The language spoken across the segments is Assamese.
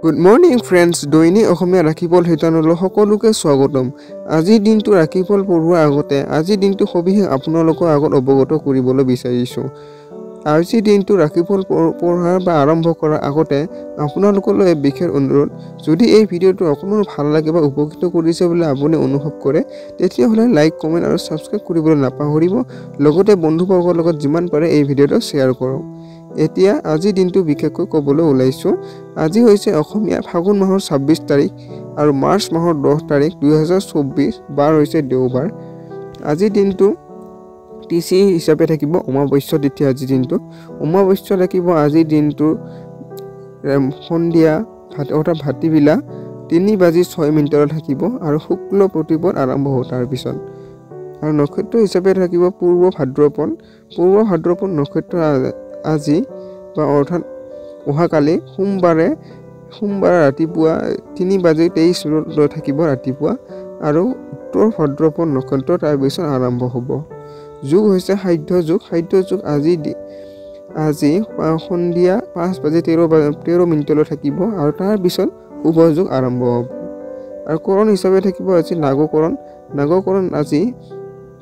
গুড মৰ্নিং ফ্ৰেণ্ডছ, দৈনিক অসমীয়া ৰাখিফল শিতানলৈ সকলোকে স্বাগতম। আজিৰ দিনটো ৰাখিফল পঢ়োৱাৰ আগতে আজিৰ দিনটো সবিশেষ আপোনালোকৰ আগত অৱগত কৰিবলৈ বিচাৰিছোঁ। আজিৰ দিনটো ৰাখিফল পঢ়াৰ বা আৰম্ভ কৰাৰ আগতে আপোনালোকলৈ এক বিশেষ অনুৰোধ। যদি এই ভিডিঅ'টো অকণমান ভাল লাগে বা উপকৃত কৰিছে বুলি আপুনি অনুভৱ কৰে, তেতিয়াহ'লে লাইক, কমেণ্ট আৰু ছাবস্ক্ৰাইব কৰিবলৈ নাপাহৰিব। লগতে বন্ধুবৰ্গৰ লগত যিমান পাৰে এই ভিডিঅ'টো শ্বেয়াৰ কৰক। এতিয়া আজিৰ দিনটো বিশেষকৈ ক'বলৈ ওলাইছোঁ। আজি হৈছে অসমীয়া ফাগুন মাহৰ 26 তাৰিখ আৰু মাৰ্চ মাহৰ 10 তাৰিখ 2024, বাৰ হৈছে দেওবাৰ। আজিৰ দিনটো তিথি হিচাপে থাকিব অমাৱস্যা তিথি। আজিৰ দিনটো অমাৱস্যা থাকিব। আজিৰ দিনটো সন্ধিয়া অৰ্থাৎ ভাটিবিলা 3:06 থাকিব আৰু শুক্ল প্ৰতিপদ আৰম্ভ হ'ব তাৰপিছত। আৰু নক্ষত্ৰ হিচাপে থাকিব পূৰ্ব ভাদ্ৰপদ। পূৰ্ব ভাদ্ৰপদ নক্ষত্ৰ আজি বা অৰ্থাৎ অহাকালি সোমবাৰে ৰাতিপুৱা 3:23 থাকিব ৰাতিপুৱা আৰু উত্তৰ ভাদ্ৰপদ নক্ষত্ৰ তাৰপিছত আৰম্ভ হ'ব। যোগ হৈছে সাধ্য যোগ। সাধ্য যোগ আজি সন্ধিয়া 5:13 থাকিব আৰু তাৰপিছত শুভ যোগ আৰম্ভ হ'ব। আৰু কৰণ হিচাপে থাকিব আজি নাগকৰণ। নাগকৰণ আজি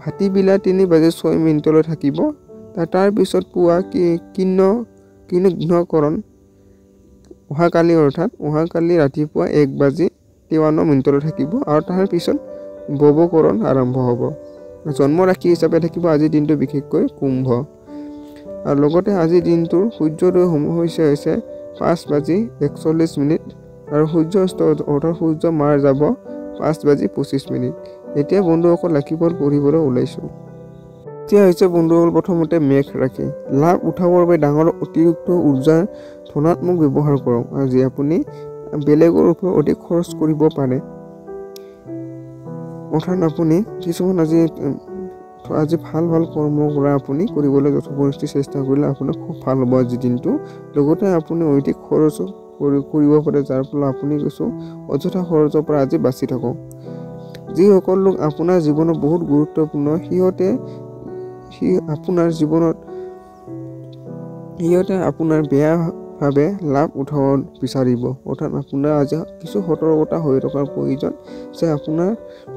ভাটিবিলা 3:06 থাকিব। তাৰপিছত পুৱা কিন্নকৰণ অহাকালি ৰাতিপুৱা 1:53 থাকিব আৰু তাৰপিছত ববকৰণ আৰম্ভ হ'ব। জন্ম ৰাশি হিচাপে থাকিব আজিৰ দিনটো বিশেষকৈ কুম্ভ। আৰু লগতে আজিৰ দিনটোৰ সূৰ্যোদয় সময় হৈছে 5:41 আৰু সূৰ্য অস্ত অৰ্থাৎ সূৰ্য মাৰ যাব 5:25। এতিয়া বন্ধুসকল ৰাশিফল পঢ়িবলৈ ওলাইছোঁ। এতিয়া হৈছে বন্ধুসকল প্ৰথমতে মেঘ ৰাশি। লাভ উঠাবৰ বাবে ডাঙৰ অতিৰিক্ত উৰ্জাৰ ধনাত্মক ব্যৱহাৰ কৰক। আজি আপুনি বেলেগৰ ওপৰত অধিক খৰচ কৰিব পাৰে। অৰ্থাৎ আপুনি কিছুমান আজি ভাল কৰ্ম কৰা আপুনি কৰিবলৈ যথোপৰিমাণে চেষ্টা কৰিলে আপোনাৰ খুব ভাল হ'ব আজিৰ দিনটো। লগতে আপুনি অধিক খৰচ কৰিব পাৰে, যাৰ ফলত আপুনি কিছু অযথা খৰচৰ পৰা আজি বাচি থাকক। যিসকল লোক আপোনাৰ জীৱনত বহুত গুৰুত্বপূৰ্ণ, সিহঁতে আপোনাৰ বেয়াভাৱে লাভ উঠাব বিচাৰিব। অৰ্থাৎ আপোনাৰ আজি কিছু সতৰ্কতা হৈ থকাৰ প্ৰয়োজন, যে আপোনাৰ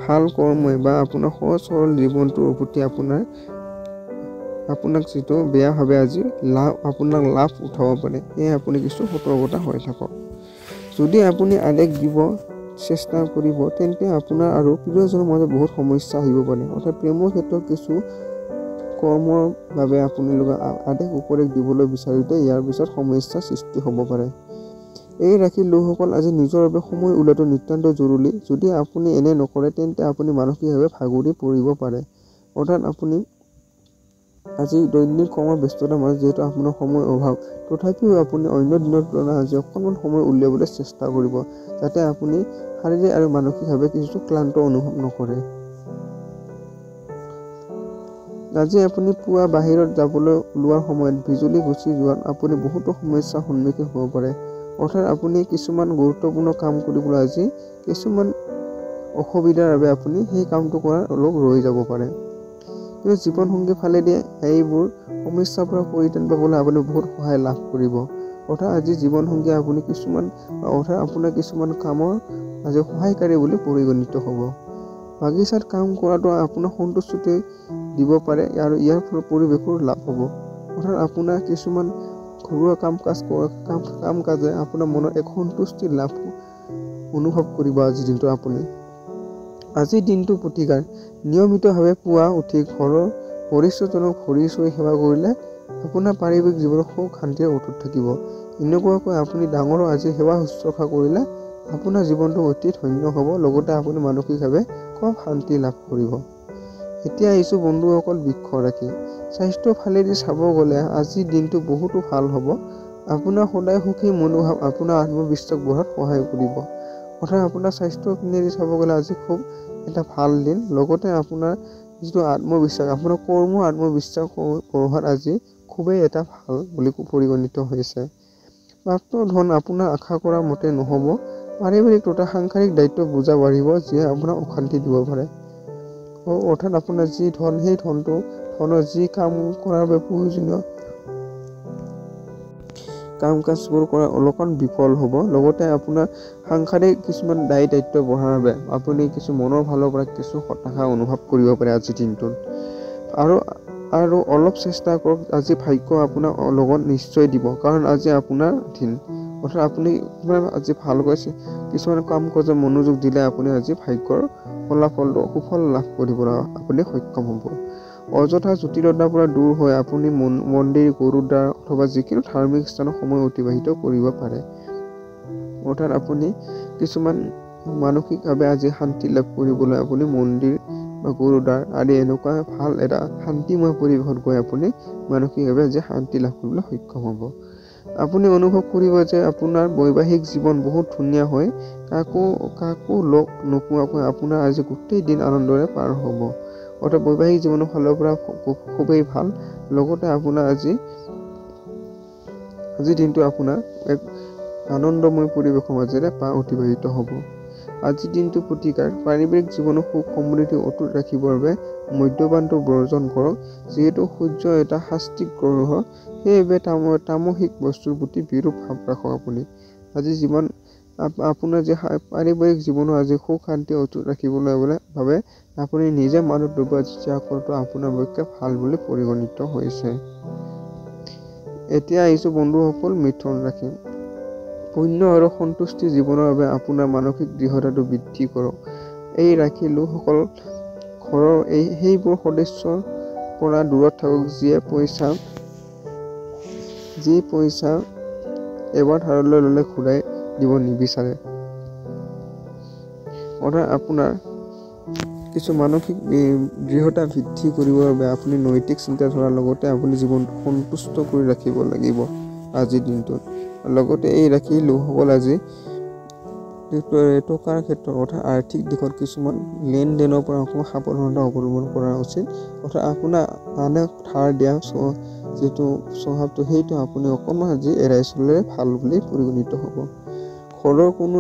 ভাল কৰ্মই বা আপোনাৰ সহজ সৰল জীৱনটোৰ প্ৰতি আপোনাক যিটো বেয়াভাৱে আজি আপোনাক লাভ উঠাব পাৰে, সেয়ে আপুনি কিছু সতৰ্কতা হৈ থাকক। যদি আপুনি আদেশ দিব চেষ্টা কৰিব, তেন্তে আপোনাৰ আৰু প্ৰিয়জনৰ মাজত বহুত সমস্যা আহিব পাৰে। অৰ্থাৎ প্ৰেমৰ ক্ষেত্ৰত কিছু কৰ্মৰ বাবে আপোনালোকে আদেশ উপদেশ দিবলৈ বিচাৰোঁতে ইয়াৰ পিছত সমস্যাৰ সৃষ্টি হ'ব পাৰে। এই ৰাশিৰ লোকসকল আজি নিজৰ বাবে সময় উলিওৱাটো নিতান্ত জৰুৰী। যদি আপুনি এনে নকৰে, তেন্তে আপুনি মানসিকভাৱে ভাগৰি পৰিব পাৰে। অৰ্থাৎ আপুনি আজি দৈনিক কৰ্মৰ ব্যস্ততাৰ মাজত যিহেতু আপোনাৰ সময় অভাৱ, তথাপিও আপুনি অন্য দিনৰ তুলনাত আজি অকণমান সময় উলিয়াবলৈ চেষ্টা কৰিব, যাতে আপুনি শাৰীৰিক আৰু মানসিকভাৱে কিছু ক্লান্ত অনুভৱ নকৰে। আজি আপুনি পুৱা বাহিৰত যাবলৈ ওলোৱাৰ সময়ত বিজুলী গুচি যোৱাত আপুনি বহুতো সমস্যাৰ সন্মুখীন হ'ব পাৰে। অৰ্থাৎ আপুনি কিছুমান গুৰুত্বপূৰ্ণ কাম কৰিবলৈ আজি কিছুমান অসুবিধাৰ বাবে আপুনি সেই কামটো কৰাৰ অলপ ৰৈ যাব পাৰে। কিন্তু জীৱনসংগী ফালেদি এইবোৰ সমস্যাৰ পৰা পৰিত্ৰাণ পাবলৈ আপুনি বহুত সহায় লাভ কৰিব। অৰ্থাৎ আজি জীৱনসংগী আপোনাৰ কিছুমান কামৰ আজি সহায়কাৰী বুলি পৰিগণিত হ'ব। বাগিচাত কাম কৰাটো আপোনাক সন্তুষ্টি দিব পাৰে আৰু ইয়াৰ ফলত পৰিৱেশৰ লাভ হ'ব। অৰ্থাৎ আপোনাৰ কিছুমান ঘৰুৱা কাম কাজে আপোনাৰ মনত এক সন্তুষ্টি লাভ অনুভৱ কৰিব আজিৰ দিনটো আপুনি। আজিৰ দিনটো প্ৰতিকাৰ। নিয়মিতভাৱে পুৱা উঠি ঘৰৰ পৰিষ্কাৰজনক ভৰি চুই সেৱা কৰিলে আপোনাৰ পাৰিবাৰিক জীৱনত সুখ শান্তিৰে অটুট থাকিব। এনেকুৱাকৈ আপুনি ডাঙৰৰ আজি সেৱা শুশ্ৰূষা কৰিলে আপোনাৰ জীৱনটো অতি ধন্য হ'ব। লগতে আপুনি মানসিকভাৱে খুব শান্তি লাভ কৰিব। এতিয়া আহিছোঁ বন্ধুসকল বৃক্ষ ৰাশি। স্বাস্থ্যৰ ফালেদি চাব গ'লে আজিৰ দিনটো বহুতো ভাল হ'ব। আপোনাৰ সদায় সুখী মনোভাৱ আপোনাৰ আত্মবিশ্বাস বঢ়াত সহায় কৰিব। অৰ্থাৎ আপোনাৰ স্বাস্থ্যৰ পিনেদি চাব গ'লে আজি খুব এটা ভাল দিন। লগতে আপোনাৰ যিটো আত্মবিশ্বাস, আপোনাৰ আত্মবিশ্বাস বঢ়োৱাত আজি খুবেই এটা ভাল বুলি পৰিগণিত হৈছে। প্ৰাপ্ত ধন আপোনাৰ আশা কৰা মতে নহ'ব। পাৰিবাৰিক তথা সাংসাৰিক দায়িত্ব বোজা বাঢ়িব, যিয়ে আপোনাক অশান্তি দিব পাৰে। অৰ্থাৎ আপোনাৰ যি ধন, সেই ধনৰ যি কাম কৰাৰ বাবে প্ৰয়োজনীয় কাম কাজবোৰ কৰা অলপমান বিফল হ'ব। লগতে আপোনাৰ সাংসাৰিক কিছুমান দায়িত্ব বঢ়াৰ বাবে আপুনি কিছু মনৰ ফালৰ পৰা কিছু হতাশা অনুভৱ কৰিব পাৰে আজিৰ দিনটোত। আৰু অলপ চেষ্টা কৰক, আজি ভাগ্য আপোনাক লগত নিশ্চয় দিব, কাৰণ আজি আপোনাৰ দিন। অৰ্থাৎ আপুনি আজি ভালকৈ কিছুমান কাম কাজত মনোযোগ দিলে আপুনি আজি ভাগ্যৰ ফলাফলটো সুফল লাভ কৰিবলৈ আপুনি সক্ষম হ'ব। অযথা জটিলতাৰ পৰা দূৰ হৈ আপুনি মন্দিৰ, গুৰুদ্বাৰ অথবা যিকোনো ধাৰ্মিক স্থানত সময় অতিবাহিত কৰিব পাৰে। অৰ্থাৎ আপুনি কিছুমান মানসিকভাৱে আজি শান্তি লাভ কৰিবলৈ আপুনি মন্দিৰ বা গুৰুদ্বাৰ আদি এনেকুৱা ভাল এটা শান্তিময় পৰিৱেশত গৈ আপুনি মানসিকভাৱে আজি শান্তি লাভ কৰিবলৈ সক্ষম হ'ব। আপুনি অনুভৱ কৰিব যে আপোনাৰ বৈবাহিক জীৱন বহুত ধুনীয়া হয়, কাকো লগ নোপোৱাকৈ আপোনাৰ আজি গোটেই দিন আনন্দৰে পাৰ হ'ব। অৰ্থাৎ বৈবাহিক জীৱনৰ ফালৰ পৰা খুবেই ভাল। লগতে আপোনাৰ আজিৰ দিনটো আপোনাৰ এক আনন্দময় পৰিৱেশৰ মাজেৰে অতিবাহিত হ'ব। আজিৰ দিনটো প্ৰতিকাৰ পাৰিবাৰিক জীৱনৰ সুখ সমৃদ্ধি অটুট ৰাখিবৰ বাবে মদ্যপানটো বৰ্জন কৰক। যিহেতু সূৰ্য এটা শাস্তিক গ্ৰহ, সেইবাবে তামসিক বস্তুৰ প্ৰতি বিৰূপ ভাৱ ৰাখক। আপুনি আজি আপোনাৰ যে পাৰিবাৰিক জীৱনৰ আজি সুখ শান্তি অটুট ৰাখিবলৈ বাবে আপুনি নিজে মাদক দ্ৰব্য ত্যাগ কৰাটো আপোনাৰ পক্ষে ভাল বুলি পৰিগণিত হৈছে। এতিয়া আহিছো বন্ধুসকল মিথুন ৰাশি। পুণ্য আৰু সন্তুষ্টি জীৱনৰ বাবে আপোনাৰ মানসিক দৃঢ়তাটো বৃদ্ধি কৰক। এই ৰাশি লোকসকল ঘৰৰ সেইবোৰ সদস্যৰ পৰা দূৰত থাকক যি পইচা এবাৰ ধাৰলৈ ল'লে ঘূৰাই দিব নিবিচাৰে। অৰ্থাৎ আপোনাৰ কিছু মানসিক দৃঢ়তা বৃদ্ধি কৰিবৰ বাবে আপুনি নৈতিক চিন্তাধাৰাৰ লগতে আপুনি জীৱনটো সন্তুষ্ট কৰি ৰাখিব লাগিব আজিৰ দিনটোত। লগতে এই ৰাশি লোকসকল আজি টকাৰ ক্ষেত্ৰত অৰ্থাৎ আৰ্থিক দিশত কিছুমান লেনদেনৰ পৰা অকণমান সাৱধানতা অৱলম্বন কৰা উচিত। অৰ্থাৎ আপোনাৰ আনে ধাৰ দিয়া যিটো স্বভাৱটো সেইটো আপুনি অকণমান আজি এৰাই চলিলে ভাল বুলি পৰিগণিত হ'ব। ঘৰৰ কোনো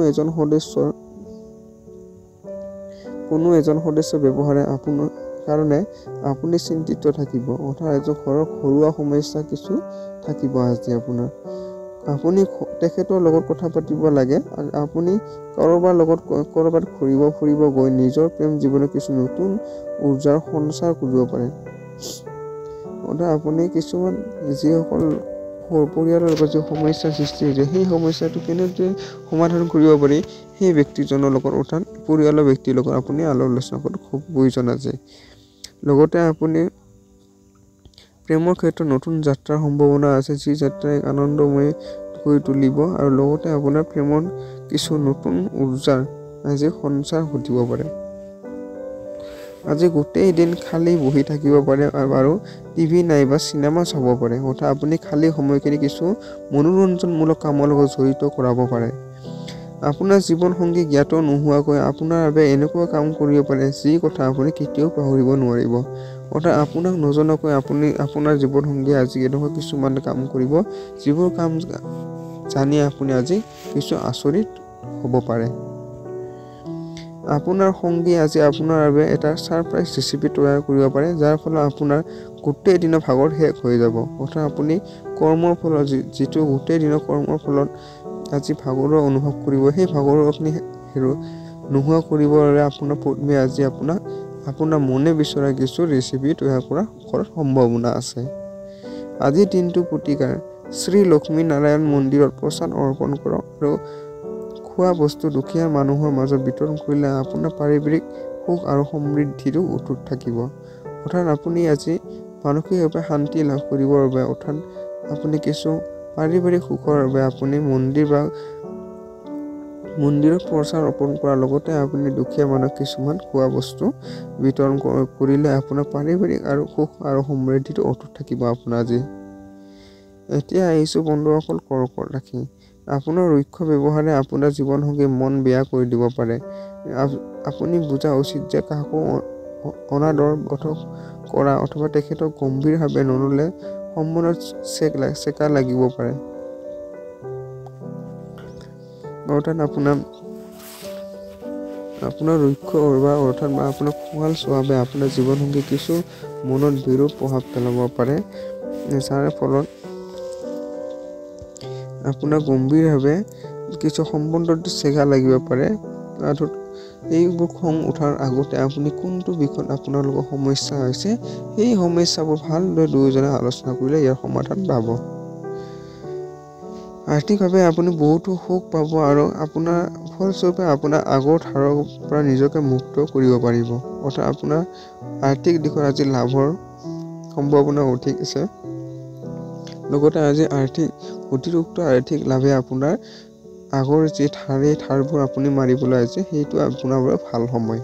এজন সদস্য ব্যৱহাৰে আপোনাৰ কাৰণে আপুনি চিন্তিত থাকিব। অৰ্থাৎ এজন ঘৰৰ ঘৰুৱা সমস্যা কিছু থাকিব আজি আপোনাৰ। আপুনি তেখেতৰ লগত কথা পাতিব লাগে। আপুনি ক'ৰবাত ফুৰিব গৈ নিজৰ প্ৰেম জীৱনত কিছু নতুন ঊৰ্জাৰ সঞ্চাৰ কৰিব পাৰে। অৰ্থাৎ আপুনি কিছুমান যিসকল পৰিয়ালৰ লগত যি সমস্যাৰ সৃষ্টি হৈছে সেই সমস্যাটো কেনেদৰে সমাধান কৰিব পাৰি সেই ব্যক্তিজনৰ লগত অৰ্থাৎ পৰিয়ালৰ ব্যক্তিৰ লগত আপুনি আলোচনা কৰাটো খুব প্ৰয়োজন আছে। লগতে আপুনি প্ৰেমৰ ক্ষেত্ৰত নতুন যাত্ৰাৰ সম্ভাৱনা আছে, যি যাত্ৰাই আনন্দময় কৰি তুলিব আৰু লগতে আপোনাৰ প্ৰেমৰ কিছু নতুন ঊৰ্জাৰ আজি সঞ্চাৰ ঘটিব পাৰে। আজি গোটেই দিন খালী বহি থাকিব পাৰে আৰু টিভি নাইবা চিনেমা চাব পাৰে। অৰ্থাৎ আপুনি খালী সময়খিনি কিছু মনোৰঞ্জনমূলক কামৰ লগত জড়িত কৰাব পাৰে। আপোনাৰ জীৱন সংগী জ্ঞাত নোহোৱাকৈ আপোনাৰ বাবে এনেকুৱা কাম কৰিব পাৰে যি কথা আপুনি কেতিয়াও পাহৰিব নোৱাৰিব। অৰ্থাৎ আপোনাক নজনাকৈ আপুনি আপোনাৰ জীৱন সংগীয়ে আজি এনেকুৱা কিছুমান কাম কৰিব যিবোৰ কাম জানি আপুনি আজি কিছু আচৰিত হ'ব পাৰে। আপোনাৰ সংগী আজি আপোনাৰ বাবে এটা ছাৰপ্ৰাইজ ৰেচিপি তৈয়াৰ কৰিব পাৰে, যাৰ ফলত আপোনাৰ গোটেই দিনৰ ভাগৰ শেষ হৈ যাব। অৰ্থাৎ আপুনি কৰ্মৰ ফলত যিটো গোটেই দিনৰ কৰ্মৰ ফলত আজি ভাগৰুৱা অনুভৱ কৰিব, সেই ভাগৰুৱা আপুনি নোহোৱা কৰিবৰ বাবে আপোনাৰ পত্নীয়ে আজি আপোনাৰ মনে বিচৰা কিছু ৰেচিপি তৈয়াৰ কৰাৰ সম্ভাৱনা আছে। আজিৰ দিনটো প্ৰতিকাৰ শ্ৰী লক্ষ্মী নাৰায়ণ মন্দিৰত প্ৰসাদ অৰ্পণ কৰক আৰু খোৱা বস্তু দুখীয়া মানুহৰ মাজত বিতৰণ কৰিলে আপোনাৰ পাৰিবাৰিক সুখ আৰু সমৃদ্ধিটো অটুট থাকিব। অৰ্থাৎ আপুনি আজি মানসিকভাৱে শান্তি লাভ কৰিবৰ বাবে অৰ্থাৎ আপুনি কিছু পাৰিবাৰিক সুখৰ বাবে আপুনি মন্দিৰত প্ৰসাদ অৰ্পণ কৰাৰ লগতে আপুনি দুখীয়া মানুহক কিছুমান খোৱা বস্তু বিতৰণ কৰিলে আপোনাৰ পাৰিবাৰিক আৰু সুখ আৰু সমৃদ্ধিটো অটুট থাকিব আপোনাৰ আজি। এতিয়া আহিছোঁ বন্ধুসকল কৰ্কট ৰাশি। আপোনাৰ ৰুক্ষ ব্যৱহাৰে আপোনাৰ জীৱনসংগীৰ মন বেয়া কৰি দিব পাৰে। আপুনি বুজা উচিত যে কাকো অনাদৰ কৰা অথবা তেখেতক গম্ভীৰভাৱে নল'লে সম্বন্ধত চেকা লাগিব পাৰে। অৰ্থাৎ আপোনাৰ ৰুক্ষ অৰ্থাৎ আপোনাৰ খঙাল স্বভাৱে আপোনাৰ জীৱনসংগী কিছু মনত বিৰূপ প্ৰভাৱ পেলাব পাৰে, যাৰ ফলত আপোনাৰ গম্ভীৰভাৱে কিছু সম্বন্ধত চেগা লাগিব পাৰে আৰু এইবোৰ খং উঠাৰ আগতে আপুনি কোনটো বিষয়ত আপোনালোকৰ সমস্যা হৈছে সেই সমস্যাবোৰ ভালদৰে দুয়োজনে আলোচনা কৰিলে ইয়াৰ সমাধান পাব। আৰ্থিকভাৱে আপুনি বহুতো সুখ পাব আৰু আপোনাৰ ফলস্বৰূপে আপোনাৰ আগৰ ধাৰৰ পৰা নিজকে মুক্ত কৰিব পাৰিব। অৰ্থাৎ আপোনাৰ আৰ্থিক দিশত আজি লাভৰ সম্ভাৱনা অধিক আছে। লগতে আজি অতিৰিক্ত আৰ্থিক লাভে আপোনাৰ আগৰ যি ধাৰবোৰ আপুনি মাৰিবলৈ আছে সেইটো আপোনাৰ বাবে ভাল সময়।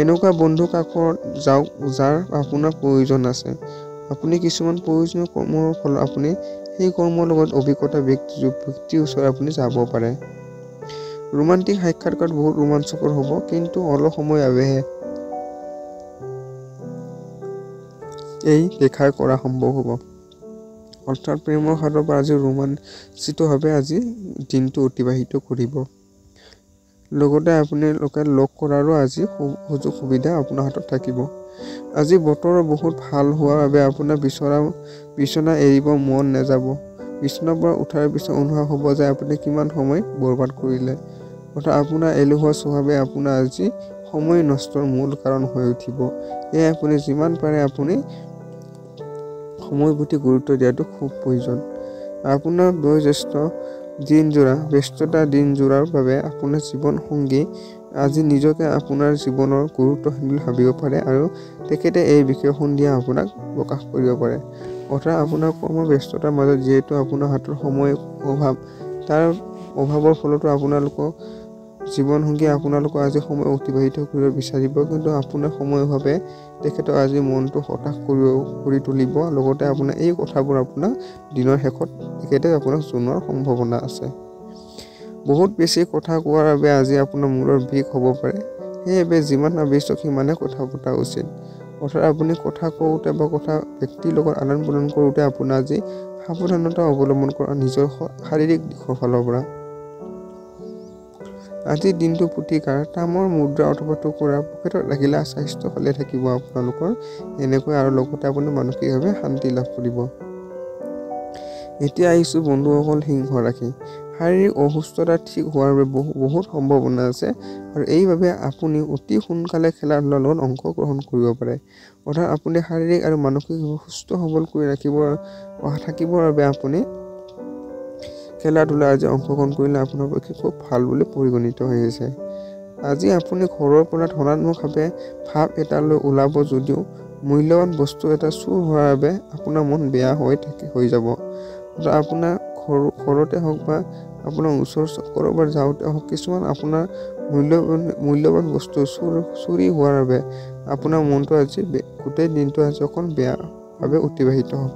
এনেকুৱা বন্ধু কাষত যাওক যাৰ আপোনাৰ প্ৰয়োজন আছে। আপুনি কিছুমান প্ৰয়োজনীয় কৰ্মৰ ফলত আপুনি সেই কৰ্মৰ লগত অভিজ্ঞতা ব্যক্তিৰ ওচৰত আপুনি যাব পাৰে। ৰোমান্টিক সাক্ষাৎকাৰ বহুত ৰোমাঞ্চকৰ হ'ব, কিন্তু অলপ সময় বাবেহে এই দেখাই কৰা সম্ভৱ হ'ব। অৰ্থাৎ প্ৰেমৰ হাতৰ পৰা আজি ৰোমাঞ্চিতভাৱে আজি দিনটো অতিবাহিত কৰিব। লগতে আপুনি লগ কৰাৰো আজি সুযোগ সুবিধা আপোনাৰ হাতত থাকিব। আজি বতৰ বহুত ভাল হোৱাৰ বাবে আপোনাৰ বিচনা এৰিব মন নাযাব। বিচনাৰ পৰা উঠাৰ পিছত অনুভৱ হ'ব যে আপুনি কিমান সময় বৰবাদ কৰিলে। অৰ্থাৎ আপোনাৰ এলেহুৱা স্বভাৱে আপোনাৰ আজি সময় নষ্টৰ মূল কাৰণ হৈ উঠিব। সেয়ে আপুনি যিমান পাৰে আপুনি সময়ৰ প্ৰতি গুৰুত্ব দিয়াটো খুব প্ৰয়োজন। আপোনাৰ বয়োজ্যেষ্ঠ ব্যস্ততা দিনজোৰাৰ বাবে আপোনাৰ জীৱন সংগী আজি নিজকে আপোনাৰ জীৱনৰ গুৰুত্বহীন বুলি ভাবিব পাৰে আৰু তেখেতে এই বিষয়ে সন্ধিয়া আপোনাক প্ৰকাশ কৰিব পাৰে। অৰ্থাৎ আপোনাৰ কৰ্মব্যস্ততাৰ মাজত যিহেতু আপোনাৰ হাতৰ সময় অভাৱ, তাৰ অভাৱৰ ফলতো আপোনালোকৰ জীৱনসংগী আপোনালোকৰ আজি সময় অতিবাহিত কৰিব বিচাৰিব, কিন্তু আপোনাৰ সময় অভাৱে তেখেতৰ আজি মনটো হতাশ কৰি তুলিব। লগতে আপোনাৰ এই কথাবোৰ আপোনাক দিনৰ শেষত তেখেতে আপোনাক জনোৱাৰ সম্ভাৱনা আছে। বহুত বেছি কথা কোৱাৰ বাবে আজি আপোনাৰ মূৰৰ বিষ হ'ব পাৰে। সেইবাবে যিমান আৱশ্যক সিমানে কথা পতা উচিত। অৰ্থাৎ আপুনি কথা কওঁতে বা ব্যক্তিৰ লগত আদান প্ৰদান কৰোঁতে আপোনাৰ আজি সাৱধানতা অৱলম্বন কৰা নিজৰ শাৰীৰিক দিশৰ ফালৰ পৰা। আজিৰ দিনটো প্ৰতিকাৰ তামৰ মুদ্ৰা অথবা টুকুৰা পকেটত ৰাখিলে স্বাস্থ্য ভালে থাকিব আপোনালোকৰ এনেকৈ, আৰু লগতে আপুনি মানসিকভাৱে শান্তি লাভ কৰিব। এতিয়া আহিছোঁ বন্ধুসকল সিংহ ৰাশি। শাৰীৰিক অসুস্থতা ঠিক হোৱাৰ বাবে বহুত সম্ভাৱনা আছে আৰু এইবাবে আপুনি অতি সোনকালে খেলা ধূলাৰ লগত অংশগ্ৰহণ কৰিব পাৰে। অৰ্থাৎ আপুনি শাৰীৰিক আৰু মানসিকভাৱে সুস্থ সবল কৰি থাকিবৰ বাবে আপুনি খেলা ধূলা আজি অংশগ্ৰহণ কৰিলে আপোনাৰ পক্ষে খুব ভাল বুলি পৰিগণিত হৈ আছে। আজি আপুনি ঘৰৰ পৰা ধনাত্মকভাৱে ভাৱ এটা লৈ ওলাব যদিও মূল্যৱান বস্তু এটা চুৰ হোৱাৰ বাবে আপোনাৰ মন বেয়া হৈ যাব। আপোনাৰ ঘৰতে হওক বা আপোনাৰ ওচৰ ক'ৰবাত যাওঁতে হওক কিছুমান আপোনাৰ মূল্যৱান বস্তু চুৰি হোৱাৰ বাবে আপোনাৰ মনটো আজি গোটেই দিনটো আজি অকণ বেয়াভাৱে অতিবাহিত হ'ব।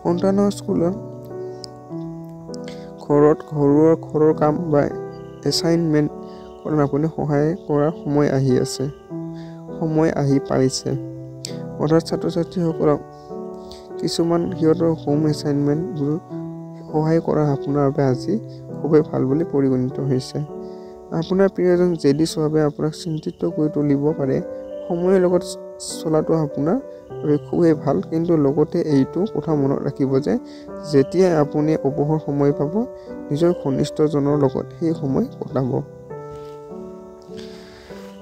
সন্তানৰ স্কুলত ঘৰৰ কাম বা এছাইনমেণ্ট কৰাত আপুনি সহায় কৰাৰ সময় আহি পাইছে। অৰ্থাৎ ছাত্ৰ ছাত্ৰীসকলক কিছুমান সিহঁতৰ হোম এছাইনমেণ্টবোৰ সহায় কৰা আপোনাৰ বাবে আজি খুবেই ভাল বুলি পৰিগণিত হৈছে। আপোনাৰ প্ৰিয়জন জেদী স্বভাৱে আপোনাক চিন্তিত কৰি তুলিব পাৰে। সময়ৰ লগত চলাটো আপোনাৰ বাবে খুবেই ভাল, কিন্তু লগতে এইটো কথা মনত ৰাখিব যে যেতিয়াই আপুনি অৱসৰ সময় পাব নিজৰ ঘনিষ্ঠজনৰ লগত সেই সময় কটাব।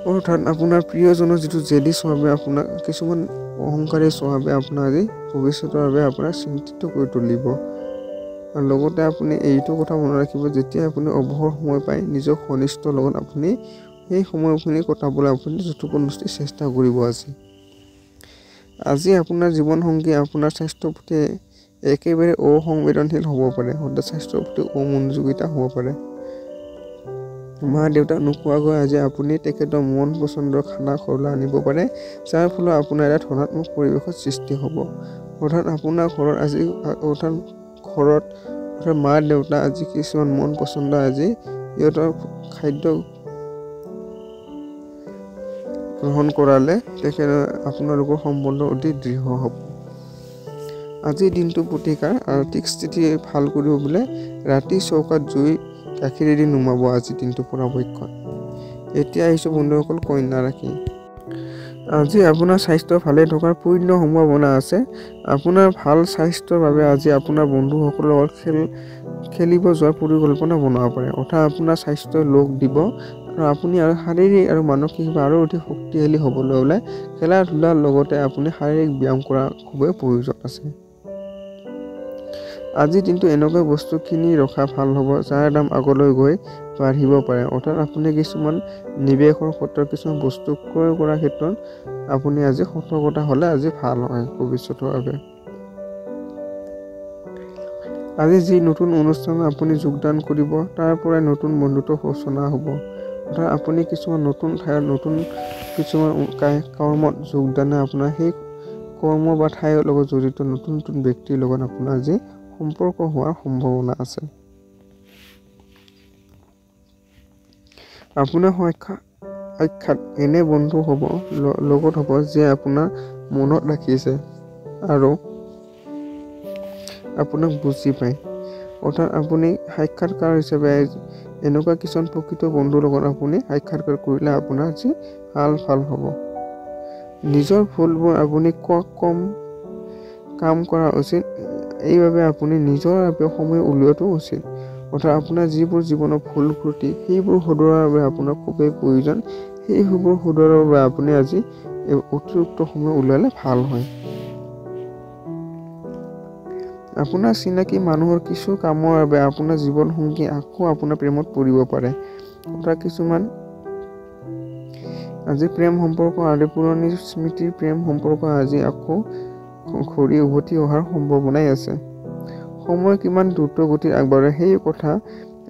অৰ্থাৎ আপোনাৰ প্ৰিয়জনৰ যিটো জেদী স্বভাৱে আপোনাক কিছুমান অহংকাৰী স্বভাৱে আপোনাৰ আজি ভৱিষ্যতৰ বাবে আপোনাক চিন্তিত কৰি তুলিব। আৰু লগতে আপুনি এইটো কথা মনত ৰাখিব যেতিয়া আপুনি অৱসৰ সময় পায় নিজৰ ঘনিষ্ঠৰ লগত আপুনি সেই সময়খিনি কটাবলৈ আপুনি যথোপযোস্তি চেষ্টা কৰিব। আজি আপোনাৰ জীৱনসংগী আপোনাৰ স্বাস্থ্যৰ প্ৰতি একেবাৰে অসংবেদনশীল হ'ব পাৰে। সদায় স্বাস্থ্যৰ প্ৰতি অমনোযোগিতা হ'ব পাৰে। মা দেউতাক নোকোৱাকৈ আজি আপুনি তেখেতৰ মন পচন্দৰ খানা ঘৰলৈ আনিব পাৰে, যাৰ ফলত আপোনাৰ এটা ধনাত্মক পৰিৱেশৰ সৃষ্টি হ'ব। অৰ্থাৎ আপোনাৰ ঘৰত মা দেউতা আজি কিছুমান মন পচন্দ আজি সিহঁতৰ খাদ্য গ্ৰহণ কৰালে আপোনালোকৰ সম্বন্ধ অতি দৃঢ় হ'ব। আজিৰ দিনটো প্ৰতিকাৰ আৰ্থিক স্থিতি ভাল কৰিবলৈ ৰাতি চৌকাত জুই গাখীৰেদি নুমাব আজিৰ দিনটো পৰাপক্ষত। এতিয়া আহিছোঁ বন্ধুসকল কন্যা ৰাশি। আজি আপোনাৰ স্বাস্থ্য ভালে থকাৰ পূৰ্ণ সম্ভাৱনা আছে। আপোনাৰ ভাল স্বাস্থ্যৰ বাবে আজি আপোনাৰ বন্ধুসকলৰ লগত খেলিব যোৱাৰ পৰিকল্পনা বনাব পাৰে। অৰ্থাৎ আপোনাৰ স্বাস্থ্যই লগ দিব আৰু আপুনি আৰু শাৰীৰিক আৰু মানসিকভাৱে আৰু অধিক শক্তিশালী হ'বলৈ হ'লে খেলা ধূলাৰ লগতে আপুনি শাৰীৰিক ব্যায়াম কৰা খুবেই প্ৰয়োজন আছে। আজিৰ দিনটো এনেকুৱা বস্তু কিনি ৰখা ভাল হ'ব যাৰ দাম আগলৈ গৈ বাঢ়িব পাৰে। অৰ্থাৎ আপুনি কিছুমান নিৱেশৰ ক্ষেত্ৰত কিছুমান বস্তু ক্ৰয় কৰাৰ ক্ষেত্ৰত আপুনি আজি সতৰ্কতা হ'লে আজি ভাল হয় ভৱিষ্যতৰ বাবে। আজি যি নতুন অনুষ্ঠানত আপুনি যোগদান কৰিব তাৰ পৰাই নতুন বন্ধুত্ব সূচনা হ'ব। অৰ্থাৎ আপুনি কিছুমান নতুন ঠাইত নতুন কিছুমান কৰ্মত যোগদানে আপোনাৰ সেই কৰ্ম বা ঠাইৰ লগত জড়িত নতুন নতুন ব্যক্তিৰ লগত আপোনাৰ আজি সম্পৰ্ক হোৱাৰ সম্ভাৱনা আছে। আপোনাৰ সাক্ষাৎ এনে বন্ধু লগত হ'ব যে আপোনাৰ মনত ৰাখিছে আৰু আপোনাক বুজি পায়। অৰ্থাৎ আপুনি সাক্ষাৎকাৰ হিচাপে এনেকুৱা কিছুমান প্ৰকৃত বন্ধুৰ লগত আপুনি সাক্ষাৎকাৰ কৰিলে আপোনাৰ যি ভাল হ'ব। নিজৰ ভুলবোৰ আপুনি কম কাম কৰা উচিত। এইবাবে আপুনি নিজৰ বাবে সময় উলিওৱাটো উচিত। অৰ্থাৎ আপোনাৰ যিবোৰ জীৱনৰ ভুল ত্ৰুটি সেইবোৰ শুধৰোৱাৰ বাবে আপোনাৰ খুবেই প্ৰয়োজন। সেইবোৰ শুধৰোৱাৰ বাবে আপুনি আজি অতিৰিক্ত সময় উলিয়ালে ভাল হয়। আপোনাৰ চিনাকি মানুহৰ কিছু কামৰ বাবে আপোনাৰ জীৱনসংগী আকৌ আপোনাৰ প্ৰেমত পৰিব পাৰে। অৰ্থাৎ কিছুমান আজি প্ৰেম সম্পৰ্ক আৰু পুৰণি স্মৃতিৰ প্ৰেম সম্পৰ্ক আজি আকৌ ঘূৰি উভতি অহাৰ সম্ভাৱনাই আছে। সময় কিমান দ্ৰুত গতিত আগবাঢ়ে সেই কথা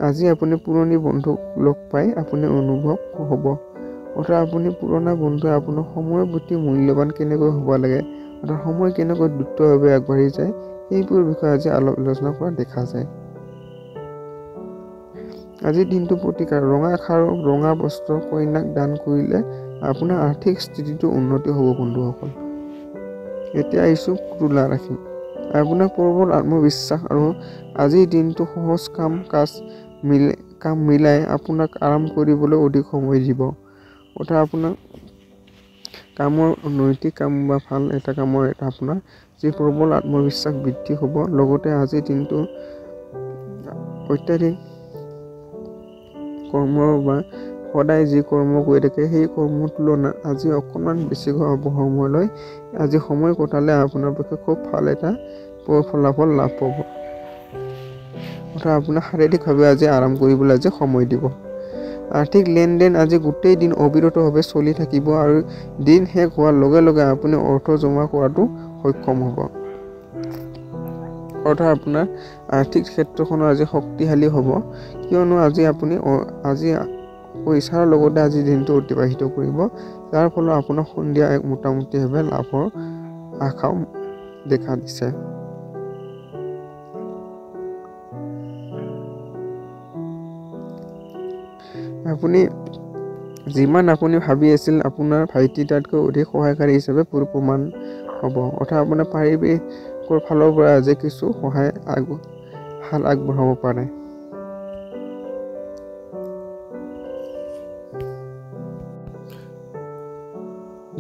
আজি আপুনি পুৰণি বন্ধুক লগ পাই আপুনি অনুভৱ হ'ব। অৰ্থাৎ আপুনি পুৰণা বন্ধুৱে আপোনাৰ সময়ৰ প্ৰতি মূল্যৱান কেনেকৈ হ'ব লাগে, অৰ্থাৎ সময় কেনেকৈ দ্ৰুতভাৱে আগবাঢ়ি যায় সেইবোৰ বিষয়ে আজি আলোচনা কৰা দেখা যায়। আজিৰ দিনটো প্ৰতিকাৰ ৰঙা খাৰু ৰঙা বস্ত্ৰ কইনাক দান কৰিলে আপোনাৰ আৰ্থিক স্থিতিটো উন্নতি হ'ব বন্ধুসকল। এতিয়া আহিছোঁ তুলা ৰাশি। আপোনাৰ প্ৰবল আত্মবিশ্বাস আৰু আজিৰ দিনটো সহজ কাম মিলাই আপোনাক আৰাম কৰিবলৈ অধিক সময় দিব। অৰ্থাৎ আপোনাৰ কামৰ নৈতিক কাম বা ভাল এটা কামৰ আপোনাৰ যি প্ৰবল আত্মবিশ্বাস বৃদ্ধি হ'ব। লগতে আজিৰ দিনটো অত্যাধিক কৰ্ম বা সদায় যি কৰ্ম কৰি থাকে সেই কৰ্মৰ তুলনাত আজি অকণমান বেছিকৈ সময় লৈ আজি সময় কটালে আপোনাৰ পক্ষে খুব ভাল এটা ফলাফল লাভ পাব। অৰ্থাৎ আপোনাৰ শাৰীৰিকভাৱে আজি আৰাম কৰিবলৈ আজি সময় দিব। আৰ্থিক লেনদেন আজি গোটেই দিন অবিৰতভাৱে চলি থাকিব আৰু দিন শেষ হোৱাৰ লগে লগে আপুনি অৰ্থ জমা কৰাটো সক্ষম হ'ব। অৰ্থাৎ আপোনাৰ আৰ্থিক ক্ষেত্ৰখনো আজি শক্তিশালী হ'ব। কিয়নো আজি আপুনি পইচাৰ লগতে আজি দিনটো অতিবাহিত কৰিব, যাৰ ফলত আপোনাৰ সন্ধিয়া এক মোটামুটিভাৱে লাভৰ আশাও দেখা দিছে। আপুনি যিমান আপুনি ভাবি আছিল আপোনাৰ ভাইটি তাতকৈ অধিক সহায়কাৰী হিচাপে প্ৰমাণ হ'ব। অৰ্থাৎ আপোনাৰ পাৰিবাৰিকৰ ফালৰ পৰা আজি কিছু সহায় আগবঢ়াব পাৰে।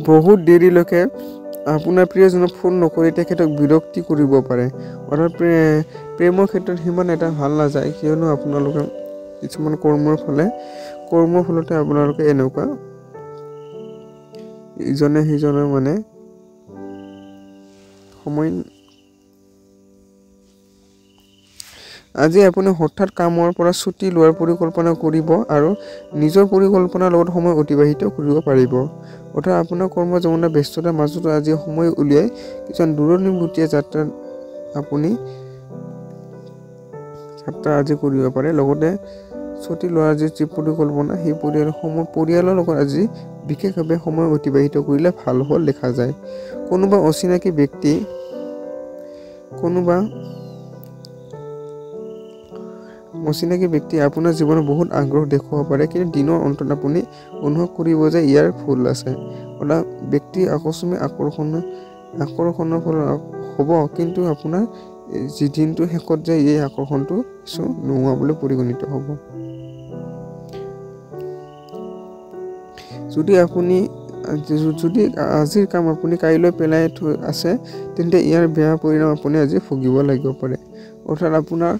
বহুত দেৰিলৈকে আপোনাৰ প্ৰিয়জনক ফোন নকৰি তেখেতক বিৰক্তি কৰিব পাৰে। অৰ্থাৎ প্ৰেমৰ ক্ষেত্ৰত সিমান এটা ভাল নাযায়, কিয়নো আপোনালোকে কিছুমান কৰ্মৰ ফলতে আপোনালোকে এনেকুৱা ইজনে সিজনৰ মানে সময় আজি আপুনি হঠাৎ কামৰ পৰা ছুটি লোৱাৰ পৰিকল্পনা কৰিব আৰু নিজৰ পৰিকল্পনাৰ লগত সময় অতিবাহিত কৰিব পাৰিব। অৰ্থাৎ আপোনাৰ কৰ্ম জীৱনৰ ব্যস্ততাৰ মাজতো আজি সময় উলিয়াই কিছুমান দূৰণিবতীয়া যাত্ৰা আজি কৰিব পাৰে। লগতে ছুটি লোৱাৰ যি পৰিকল্পনা সেই পৰিয়ালৰ লগত আজি বিশেষভাৱে সময় অতিবাহিত কৰিলে ভাল ফল দেখা যায়। কোনোবা অচিনাকি ব্যক্তি আপোনাৰ জীৱনত বহুত আগ্ৰহ দেখুৱাব পাৰে, কিন্তু দিনৰ অন্তত আপুনি অনুভৱ কৰিব যে ইয়াৰ ভুল আছে। অৰ্থাৎ ব্যক্তি আকস্মিক আকৰ্ষণৰ ফলত হ'ব, কিন্তু আপোনাৰ যি দিনটোৰ শেষত যে এই আকৰ্ষণটো কিছু নোহোৱা বুলি পৰিগণিত হ'ব। যদি আপুনি যদি আজিৰ কাম আপুনি কাইলৈ পেলাই থৈ আছে তেন্তে ইয়াৰ বেয়া পৰিণাম আপুনি আজি ভুগিব লাগিব পাৰে। অৰ্থাৎ আপোনাৰ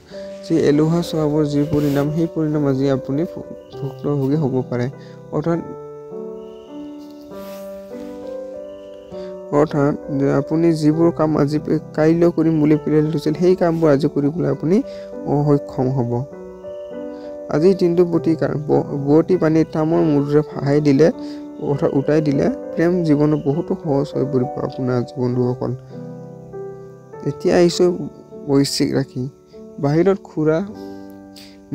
যি এলেহুৱা স্বভাৱৰ যি পৰিণাম সেই পৰিণাম আজি আপুনি ভুক্তভোগী হ'ব পাৰে। অৰ্থাৎ আপুনি যিবোৰ কাম আজি কাইলৈ কৰিম বুলি পেলাই থৈছিল সেই কামবোৰ আজি কৰিবলৈ আপুনি অসক্ষম হ'ব। আজিৰ দিনটো বোৱতী পানীত তামৰ মূৰেৰে ভাহাই দিলে অৰ্থাৎ উটাই দিলে প্ৰেম জীৱনত বহুতো সহজ হৈ পৰিব আপোনাৰ বন্ধুসকল। এতিয়া আহিছোঁ বৈশ্বিক ৰাশি। বাহিৰত ঘূৰা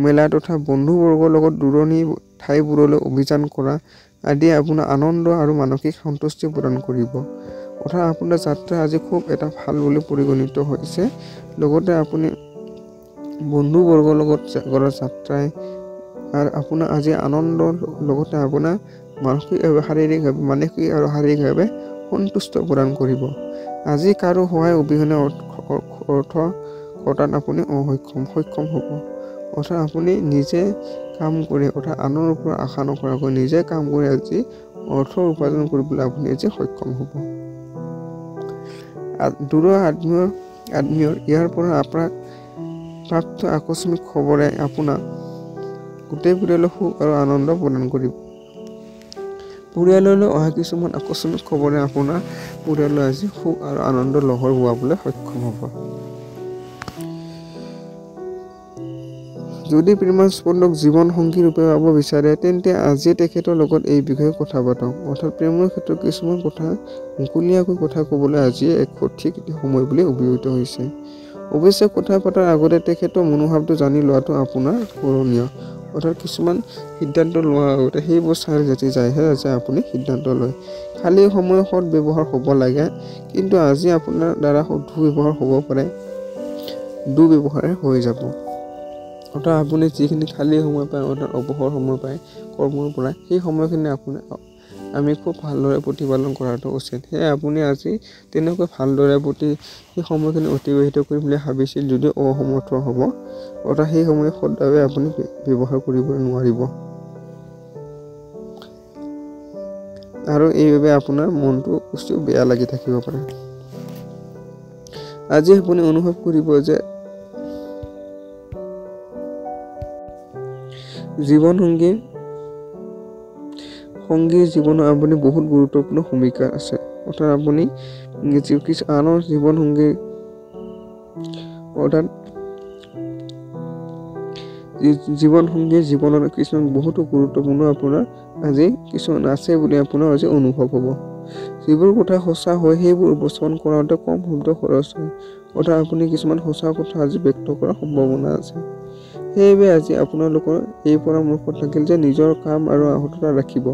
মেলা তথা বন্ধুবৰ্গৰ লগত দূৰণি ঠাইবোৰলৈ অভিযান কৰা আদিয়ে আপোনাৰ আনন্দ আৰু মানসিক সন্তুষ্টি প্ৰদান কৰিব। অৰ্থাৎ আপোনাৰ যাত্ৰা আজি খুব এটা ভাল বুলি পৰিগণিত হৈছে। লগতে আপুনি বন্ধুবৰ্গৰ লগত কৰা যাত্ৰাই আৰু আপোনাৰ আজি আনন্দৰ লগতে আপোনাৰ মানসিক আৰু শাৰীৰিকভাৱে সন্তুষ্ট প্ৰদান কৰিব। আজি কাৰো সহায় অবিহনে অৰ্থ ঘটাত আপুনি সক্ষম হ'ব। অৰ্থাৎ আপুনি নিজে কাম কৰি অৰ্থাৎ আনৰ ওপৰত আশা নকৰাকৈ নিজে কাম কৰি আজি অৰ্থ উপাৰ্জন কৰিবলৈ আপুনি আজি সক্ষম হ'ব। দূৰৰ আত্মীয়ৰ ইয়াৰ পৰা আপোনাক প্ৰাপ্ত আকস্মিক খবৰে আপোনাক গোটেই পৰিয়ালৰ সুখ আৰু আনন্দ প্ৰদান কৰিব। পৰিয়াললৈ অহা কিছুমান আকস্মিক খবৰে আপোনাৰ পৰিয়াললৈ আজি সুখ আৰু আনন্দ লহৰ বোৱাবলৈ সক্ষম হ'ব। যদি প্ৰেমাস্পদক জীৱন সংগী ৰূপে পাব বিচাৰে তেন্তে আজিয়ে তেখেতৰ লগত এই বিষয়ে কথা পাতক। অৰ্থাৎ প্ৰেমৰ ক্ষেত্ৰত কিছুমান কথা মুকলিয়াকৈ কথা ক'বলৈ আজিয়ে এক সঠিক সময় বুলি অভিহিত হৈছে। অৱশ্যে কথা পতাৰ আগতে তেখেতৰ মনোভাৱটো জানি লোৱাটো আপোনাৰ কৰণীয়। অৰ্থাৎ কিছুমান সিদ্ধান্ত লোৱাৰ আগতে সেইবোৰ চাই যাতে যায়হে আপুনি সিদ্ধান্ত লয়। খালী সময় সৎ ব্যৱহাৰ হ'ব লাগে, কিন্তু আজি আপোনাৰ দ্বাৰা দুৰ্ব্যৱহাৰ হ'ব পাৰে, দুৰ্ব্যৱহাৰে হৈ যাব। অৰ্থাৎ আপুনি যিখিনি খালী সময় পায় অৰ্থাৎ অৱসৰ সময় পায় কৰ্মৰ পৰা সেই সময়খিনি আমি খুব ভালদৰে প্ৰতিপালন কৰাটো উচিত। সেয়ে আপুনি আজি তেনেকৈ ভালদৰে সেই সময়খিনি অতিবাহিত কৰিম বুলি ভাবিছিল যদিও অসমৰ্থ হ'ব। অৰ্থাৎ সেই সময় সদভাৱে আপুনি ব্যৱহাৰ কৰিব নোৱাৰিব আৰু এইবাবে আপোনাৰ মনটো কিছু বেয়া লাগি থাকিব পাৰে। আজি আপুনি অনুভৱ কৰিব যে জীৱন সংগীৰ জীৱনত আপুনি বহুত গুৰুত্বপূৰ্ণ ভূমিকা আছে। অৰ্থাৎ আপুনি আনৰ জীৱন সংগীৰ জীৱনত কিছুমান বহুতো গুৰুত্বপূৰ্ণ আপোনাৰ আজি কিছুমান আছে বুলি আপোনাৰ আজি অনুভৱ হ'ব। যিবোৰ কথা সঁচা হয় সেইবোৰ উপস্থাপন কৰাওঁতে কম শব্দ খৰচ হয়। অৰ্থাৎ আপুনি কিছুমান সঁচা কথা আজি ব্যক্ত কৰাৰ সম্ভাৱনা আছে। সেইবাবে আজি আপোনালোকৰ এই পৰামৰ্শ থাকিল যে নিজৰ কাম আৰু সততা ৰাখিব।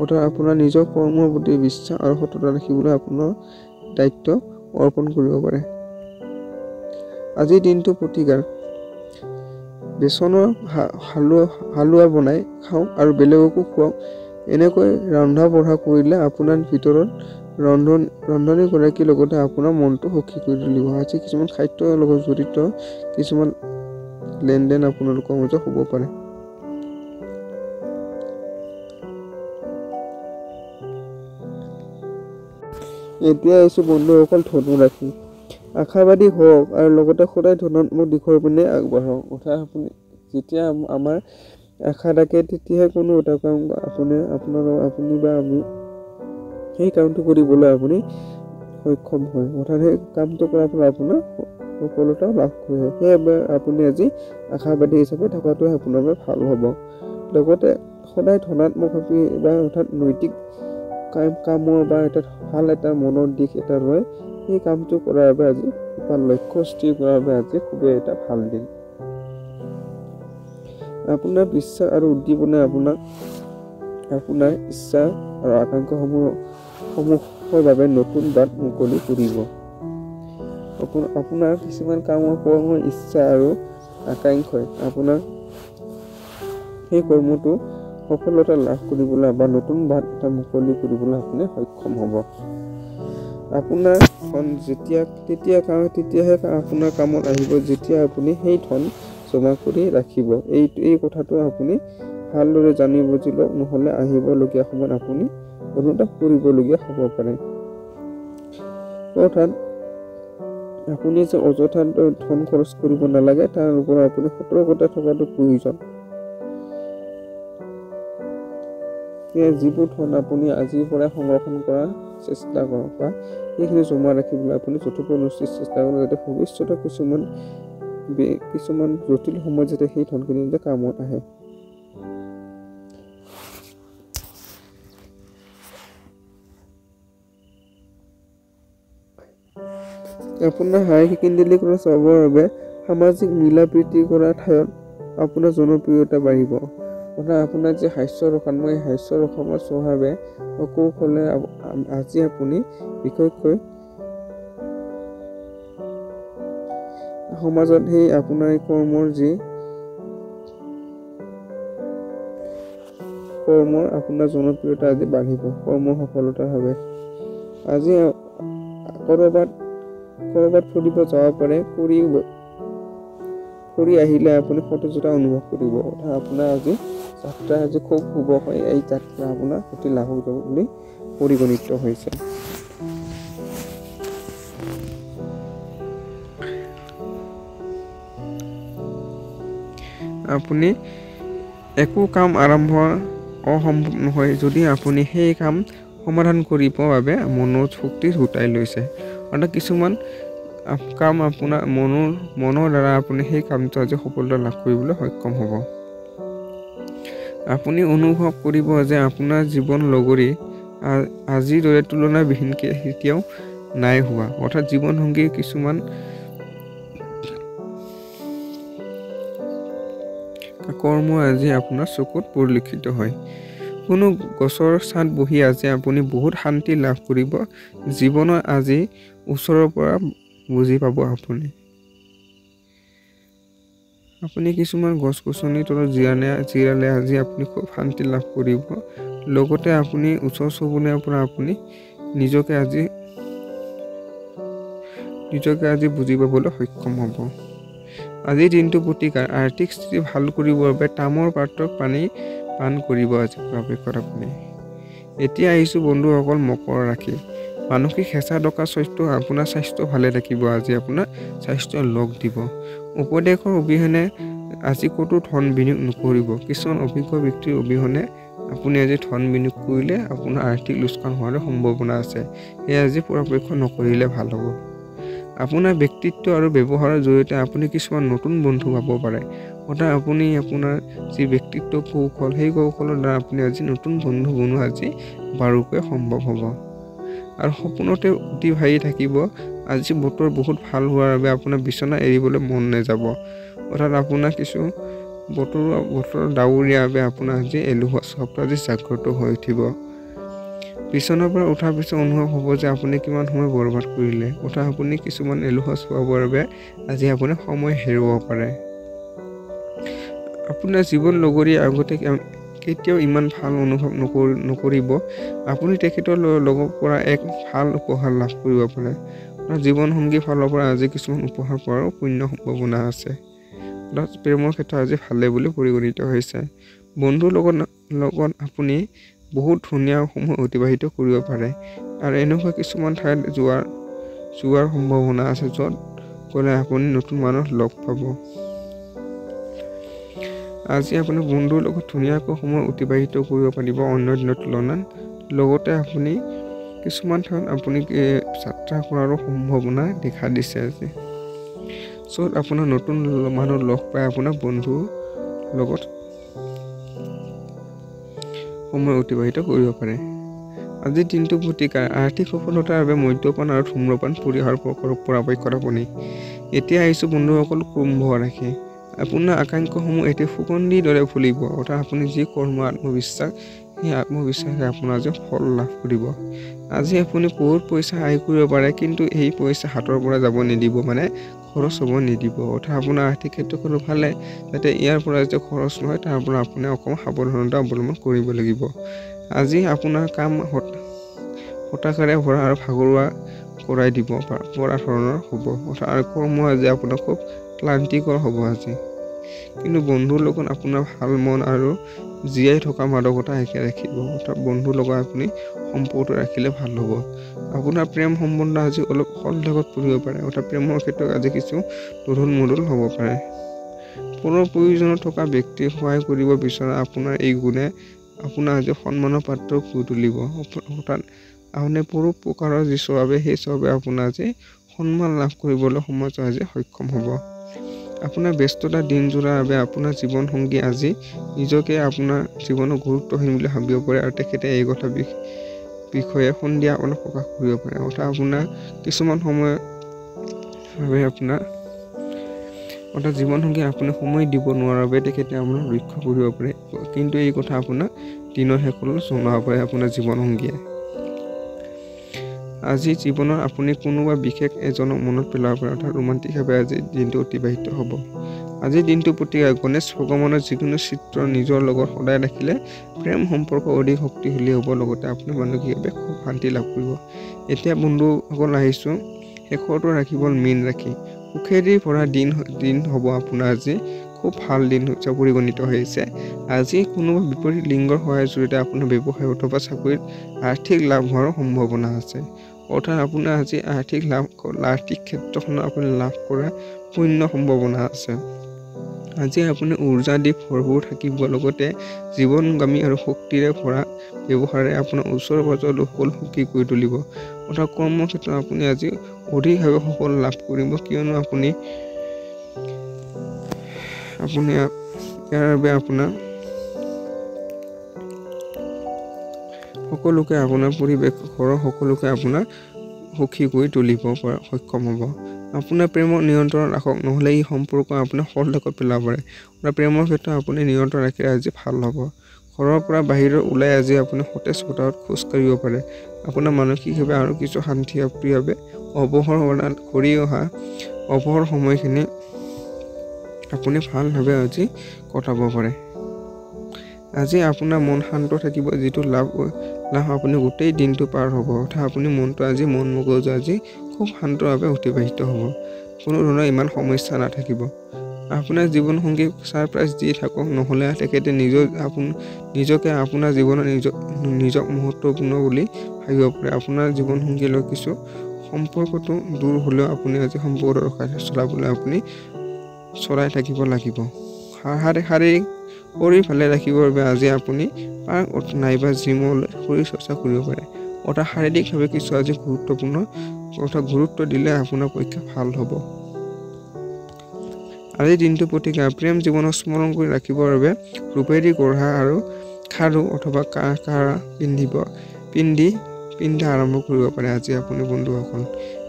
অৰ্থাৎ আপোনাৰ নিজৰ কৰ্মৰ প্ৰতি বিশ্বাস আৰু সততা ৰাখিবলৈ আপোনাৰ দায়িত্ব অৰ্পণ কৰিব পাৰে। আজিৰ দিনটো প্ৰতিকাৰ বেচনৰ হালোৱা বনাই খাওক আৰু বেলেগকো খুৱাওক। এনেকৈ ৰন্ধা বঢ়া কৰিলে আপোনাৰ ভিতৰত ৰান্ধনীগৰাকীৰ লগতে আপোনাৰ মনটো সুখী কৰি তুলিব। আজি কিছুমান খাদ্যৰ লগত জড়িত কিছুমান লেনদেন আপোনালোকৰ মাজত হ'ব পাৰে। এতিয়া আহিছোঁ বন্ধুসকল ধনুৰাশি। আশাবাদী হওক আৰু লগতে সদায় ধনাত্মক দিশৰ পিনে আগবাঢ়ক। অৰ্থাৎ আপুনি যেতিয়া আমাৰ আশা থাকে তেতিয়াহে কোনো এটা কাম আপুনি বা আমি সেই কামটো কৰিবলৈ আপুনি সক্ষম হয়। অৰ্থাৎ সেই কামটো কৰাৰ পৰা আপোনাৰ সফলতা লাভ কৰে। সেইবাবে আপুনি আজি আশাবাদী হিচাপে থকাটো আপোনাৰ বাবে ভাল হ'ব। লগতে সদায় ধনাত্মকভাৱে বা অৰ্থাৎ নৈতিক কামৰ বা এটা ভাল এটা মনৰ দিশ এটা লৈ সেই কামটো কৰাৰ বাবে আজি এটা লক্ষ্য স্থিৰ কৰাৰ বাবে আজি খুবেই এটা ভাল দিন। আপোনাৰ বিশ্বাস আৰু উদ্দীপনাই আপোনাৰ ইচ্ছা আৰু আকাংক্ষাসমূহৰ বাবে নতুন বাট মুকলি কৰিব। আপোনাৰ কিছুমান কৰ্মৰ ইচ্ছা আৰু আকাংক্ষাই আপোনাৰ সেই কৰ্মটো সফলতা লাভ কৰিবলৈ বা নতুন বাট এটা মুকলি কৰিবলৈ আপুনি সক্ষম হ'ব। আপোনাৰ ধন তেতিয়াহে আপোনাৰ কামত আহিব যেতিয়া আপুনি সেই ধন জমা কৰি ৰাখিব। এই কথাটো আপুনি ভালদৰে জানি বুজি লওক, নহ'লে আহিবলগীয়া সময়ত আপুনি অনুতাপ কৰিবলগীয়া হ'ব পাৰে। অৰ্থাৎ আপুনি যে অযথা ধন খৰচ কৰিব নালাগে, তাৰ ওপৰত আপুনি সতৰ্কতা থকাটো প্ৰয়োজন। যিবোৰ ধন আপুনি আজিৰ পৰা সংৰক্ষণ কৰাৰ চেষ্টা কৰক বা সেইখিনি জমা ৰাখিবলৈ আপুনি যথোপনিষ্ঠ চেষ্টা কৰক, যাতে ভৱিষ্যতে কিছুমান জটিল সময়ত যাতে সেই ধনখিনি যাতে কামত আহে। আপোনাৰ হাই সেকেণ্ডেৰী কৰা চাবৰ বাবে সামাজিক মিলা প্ৰীতি কৰা ঠাইত আপোনাৰ জনপ্ৰিয়তা বাঢ়িব। অৰ্থাৎ আপোনাৰ যে হাস্য ৰসাত্মক এই হাস্য ৰসাত্মক স্বভাৱে কৌশলে আজি আপুনি বিশেষকৈ সমাজত সেই আপোনাৰ কৰ্মৰ আপোনাৰ জনপ্ৰিয়তা আজি বাঢ়িব কৰ্মৰ সফলতাৰ বাবে। আজি কৰবাত ফুৰিব যাব পাৰে, ফুৰি আহিলে আপুনি সতেজতা অনুভৱ কৰিব। অৰ্থাৎ আপোনাৰ যাত্ৰা খুব শুভ হয়। এই যাত্ৰা আপোনাৰ অতি লাভজনক বুলি পৰিগণিত হৈছে। আপুনি একো কাম আৰম্ভ অসম্ভৱ নহয় যদি আপুনি সেই কাম সমাধান কৰিবৰ বাবে মনৰ শক্তি গোটাই লৈছে। অৰ্থাৎ কিছুমান কাম আপোনাৰ মনৰ দ্বাৰা আপুনি সেই কামটো আজি সফলতা লাভ কৰিবলৈ সক্ষম হ'ব। আপুনি অনুভৱ কৰিব যে আপোনাৰ জীৱন লগৰী আজিৰ দৰে তুলনাবিহীনকৈ কেতিয়াও নাই হোৱা। অৰ্থাৎ জীৱনসংগীৰ কিছুমান কৰ্ম আজি আপোনাৰ চকুত পৰিলক্ষিত হয়। কোনো গছৰ ছাঁত বহি আজি আপুনি বহুত শান্তি লাভ কৰিব। জীৱনৰ আজি ওচৰৰ পৰা বুজি পাব আপুনি কিছুমান গছ গছনিৰ তলত জিৰালে আজি আপুনি খুব শান্তি লাভ কৰিব। লগতে আপুনি ওচৰ চুবুৰীয়াৰ পৰা আপুনি নিজকে আজি বুজি পাবলৈ সক্ষম হ'ব। আজিৰ দিনটো প্ৰতিকাৰ আৰ্থিক স্থিতি ভাল কৰিবৰ বাবে তামৰ পাত্ৰত পানী পান কৰিব আজি পৰাপক্ষত আপুনি। এতিয়া আহিছোঁ বন্ধুসকল মকৰ ৰাশি। মানসিক হেঁচা টকা আপোনাৰ স্বাস্থ্য ভালে থাকিব। আজি আপোনাৰ স্বাস্থ্য লগ দিব। উপদেশৰ অবিহনে আজি ক'তো ধন বিনিয়োগ নকৰিব। কিছুমান অভিজ্ঞ ব্যক্তিৰ অবিহনে আপুনি আজি ধন বিনিয়োগ কৰিলে আপোনাৰ আৰ্থিক লোকচান হোৱাৰ সম্ভাৱনা আছে। সেয়ে আজি পৰাপক্ষত নকৰিলে ভাল হ'ব। আপোনাৰ ব্যক্তিত্ব আৰু ব্যৱহাৰৰ জৰিয়তে আপুনি কিছুমান নতুন বন্ধু পাব পাৰে। অৰ্থাৎ আপুনি আপোনাৰ যি ব্যক্তিত্ব কৌশল, সেই কৌশলৰ দ্বাৰা আপুনি আজি নতুন বন্ধু বনোৱা আজি বাৰুকৈ সম্ভৱ হ'ব। আৰু সপোনতে অতি ভাৰি থাকিব। আজি বতৰ বহুত ভাল হোৱাৰ বাবে আপোনাৰ বিচনা এৰিবলৈ মন নাযাব। অৰ্থাৎ আপোনাৰ কিছু বতৰ ডাৱৰীয়া বাবে আপোনাৰ আজি এলেহুৱা স্বভাৱটো আজি জাগ্ৰত হৈ উঠিব। বিচনাৰ পৰা উঠাৰ পিছত অনুভৱ হ'ব যে আপুনি কিমান সময় বৰবাদ কৰিলে। অৰ্থাৎ আপুনি কিছুমান এলেহুৱা স্বভাৱৰ বাবে আজি আপুনি সময় হেৰুৱাব পাৰে। আপোনাৰ জীৱন লগৰীয়া আগতে কেতিয়াও ইমান ভাল অনুভৱ নকৰিব। আপুনি তেখেতৰ লগৰ পৰা এক ভাল উপহাৰ লাভ কৰিব পাৰে। জীৱন সংগীৰ ফালৰ পৰা আজি কিছুমান উপহাৰ পোৱাৰো পূৰ্ণ সম্ভাৱনা আছে। প্ৰেমৰ ক্ষেত্ৰত আজি ভালে বুলি পৰিগণিত হৈছে। বন্ধুৰ লগত আপুনি বহুত ধুনীয়া সময় অতিবাহিত কৰিব পাৰে। আৰু এনেকুৱা কিছুমান ঠাইত যোৱাৰ সম্ভাৱনা আছে, য'ত গ'লে আপুনি নতুন মানুহ লগ পাব। আজি আপুনি বন্ধুৰ লগত ধুনীয়াকৈ সময় অতিবাহিত কৰিব পাৰিব অন্য দিনৰ তুলনাত। লগতে আপুনি কিছুমান ঠাইত আপুনি যাত্ৰা কৰাৰো সম্ভাৱনা দেখা দিছে আজি, য'ত আপোনাৰ নতুন মানুহ লগ পাই আপোনাৰ বন্ধুৰ লগত সময় অতিবাহিত কৰিব পাৰে। আজিৰ দিনটো প্ৰতিকাৰ আৰ্থিক সফলতাৰ বাবে মদ্যপান আৰু ধূম্ৰপান পৰিহাৰ কৰক পৰাপক্ষত আপুনি। এতিয়া আহিছোঁ বন্ধুসকল কুম্ভ ৰাশি। আপোনাৰ আকাংক্ষাসমূহ এতিয়া সুগন্ধিৰ দৰে ফুলিব। অৰ্থাৎ আপুনি যি কৰ্ম আত্মবিশ্বাস, সেই আত্মবিশ্বাসে আপোনাৰ আজি ফল লাভ কৰিব। আজি আপুনি বহুত পইচা আয় কৰিব পাৰে, কিন্তু এই পইচা হাতৰ পৰা যাব নিদিব, মানে খৰচ হ'ব নিদিব। অৰ্থাৎ আপোনাৰ আৰ্থিক ক্ষেত্ৰখনো ভালে, যাতে ইয়াৰ পৰা যে খৰচ নহয় তাৰ পৰা আপুনি অকণমান সাৱধানতা অৱলম্বন কৰিব লাগিব। আজি আপোনাৰ কাম হতাশাৰে ভৰা আৰু ভাগৰুৱা কৰাই দিব পৰা ধৰণৰ হ'ব। অৰ্থাৎ কৰ্ম আজি আপোনাৰ খুব ক্লান্তিকৰ হ'ব আজি। কিন্তু বন্ধুৰ লগত আপোনাৰ ভাল মন আৰু জীয়াই থকা মাদকতা একে ৰাখিব। অৰ্থাৎ বন্ধুৰ লগত আপুনি সম্পৰ্ক ৰাখিলে ভাল হ'ব। আপোনাৰ প্ৰেম সম্বন্ধ আজি অলপ সন্দেহত পৰিব পাৰে। অৰ্থাৎ প্ৰেমৰ ক্ষেত্ৰত আজি কিছু দোধোৰ মোধোৰ হ'ব পাৰে। পুনৰ প্ৰয়োজনত থকা ব্যক্তিক সহায় কৰিব বিচৰা আপোনাৰ এই গুণে আপোনাৰ আজি সন্মানৰ পাত্ৰ কৰি তুলিব। অৰ্থাৎ আপুনি পুৰুষ প্ৰকাৰৰ যি স্বভাৱে সেই স্বভাৱে আপোনাৰ আজি সন্মান লাভ কৰিবলৈ সমাজত আজি সক্ষম হ'ব। আপোনাৰ ব্যস্ততা দিনজোৰাৰ বাবে আপোনাৰ জীৱনসংগী আজি নিজকে আপোনাৰ জীৱনৰ গুৰুত্বহীন বুলি ভাবিব পাৰে আৰু তেখেতে এই কথা বিষয়ে সন্ধিয়া অলপ প্ৰকাশ কৰিব পাৰে। অৰ্থাৎ আপোনাৰ কিছুমান সময় ভাবে আপোনাৰ জীৱনসংগী আপুনি সময় দিব নোৱাৰাৰ বাবে তেখেতে আপোনাক লক্ষ্য কৰিব পাৰে। কিন্তু এই কথা আপোনাক দিনৰ শেষলৈ জনাব পাৰে আপোনাৰ জীৱনসংগীয়ে। আজি জীৱনত আপুনি কোনোবা বিশেষ এজনক মনত পেলাব পাৰে। অৰ্থাৎ ৰোমান্টিকভাৱে আজি দিনটো অতিবাহিত হ'ব। আজিৰ দিনটোৰ প্ৰতি গণেশ ভগৱানৰ যিকোনো চিত্ৰ নিজৰ লগত সদায় ৰাখিলে প্ৰেম সম্পৰ্ক অধিক শক্তিশালী হ'ব। লগতে আপুনি মানসিকভাৱে খুব শান্তি লাভ কৰিব। এতিয়া বন্ধুসকল আহিছোঁ শেষৰটো ৰাশি হ'ল মীন ৰাশি। সুখেদি ভৰা দিন হ'ব আপোনাৰ আজি খুব ভাল দিন পৰিগণিত হৈছে। আজি কোনোবা বিপৰীত লিংগৰ সহায়ৰ জৰিয়তে আপোনাৰ ব্যৱসায় অথবা চাকৰিত আৰ্থিক লাভ হোৱাৰ সম্ভাৱনা আছে। অৰ্থাৎ আপোনাৰ আজি আৰ্থিক ক্ষেত্ৰখনত আপুনি লাভ কৰা পূৰ্ণ সম্ভাৱনা আছে। আজি আপুনি ঊৰ্জা দি ভৰপূৰ থাকিব। লগতে জীৱনগামী আৰু শক্তিৰে ভৰা ব্যৱহাৰে আপোনাৰ ওচৰ পাজৰৰ লোকসকল সুখী কৰি তুলিব। অৰ্থাৎ কৰ্মক্ষেত্ৰত আপুনি আজি অধিকভাৱে সফল লাভ কৰিব। কিয়নো আপুনি ইয়াৰ বাবে আপোনাৰ সকলোকে আপোনাৰ পৰিৱেশ ঘৰৰ সকলোকে আপোনাৰ সুখী কৰি তুলিব পৰা সক্ষম হ'ব। আপোনাৰ প্ৰেমৰ নিয়ন্ত্ৰণ ৰাখক, নহ'লে এই সম্পৰ্ক আপোনাৰ সন্দেহত পেলাব পাৰে। প্ৰেমৰ ক্ষেত্ৰত আপুনি নিয়ন্ত্ৰণ ৰাখিলে আজি ভাল হ'ব। ঘৰৰ পৰা বাহিৰত ওলাই আজি আপুনি সতেজ বতাহত খোজ কাঢ়িব পাৰে। আপোনাৰ মানসিকভাৱে আৰু কিছু শান্তিভাৱে অৱসৰ সময়খিনি আপুনি ভালভাৱে আজি কটাব পাৰে। আজি আপোনাৰ মন শান্ত থাকিব। যিটো লাভ আপুনি গোটেই দিনটো পাৰ হ'ব। অৰ্থাৎ আপুনি মনটো আজি মন মগজু আজি খুব শান্তভাৱে অতিবাহিত হ'ব। কোনো ধৰণৰ ইমান সমস্যা নাথাকিব। আপোনাৰ জীৱনসংগীক ছাৰপ্ৰাইজ দি থাকক, নহ'লে তেখেতে নিজকে আপোনাৰ জীৱনত নিজক মহত্বপূৰ্ণ বুলি ভাবিব পাৰে। আপোনাৰ জীৱনসংগীৰ লগত কিছু সম্পৰ্কটো দূৰ হ'লেও আপুনি আজি সম্পৰ্কটো ৰখাই চলাবলৈ আপুনি চলাই থাকিব লাগিব। শাৰীৰিক শৰীৰ ভালে ৰাখিবৰ বাবে আজি আপুনি পাৰ্ক নাইবা জিমলৈ শৰীৰ চৰ্চা কৰিব পাৰে। অৰ্থাৎ শাৰীৰিকভাৱে কিছু আজি গুৰুত্ব দিলে আপোনাৰ পৰীক্ষা ভাল হ'ব। আজিৰ দিনটোৰ প্ৰতিকা প্ৰেম জীৱনক স্মৰণ কৰি ৰাখিবৰ বাবে ৰূপেৰী গঢ়া আৰু খাৰু অথবা কাৰা পিন্ধা আৰম্ভ কৰিব পাৰে। আজি আপুনি বন্ধুসকল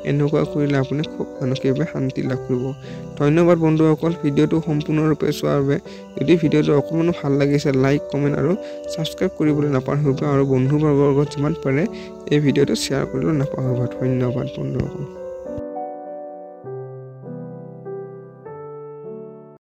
এনেকুৱা কৰিলে আপুনি খুব মানসিকভাৱে শান্তি লাভ কৰিব। ধন্যবাদ বন্ধুসকল ভিডিঅ'টো সম্পূৰ্ণৰূপে চোৱাৰ বাবে। যদি ভিডিঅ'টো অকণমান ভাল লাগিছে লাইক কমেণ্ট আৰু ছাবস্ক্ৰাইব কৰিবলৈ নাপাহৰিব আৰু বন্ধুবৰ্গৰ লগত যিমান পাৰে এই ভিডিঅ'টো শ্বেয়াৰ কৰিবলৈ নাপাহৰিব। ধন্যবাদ বন্ধুসকল।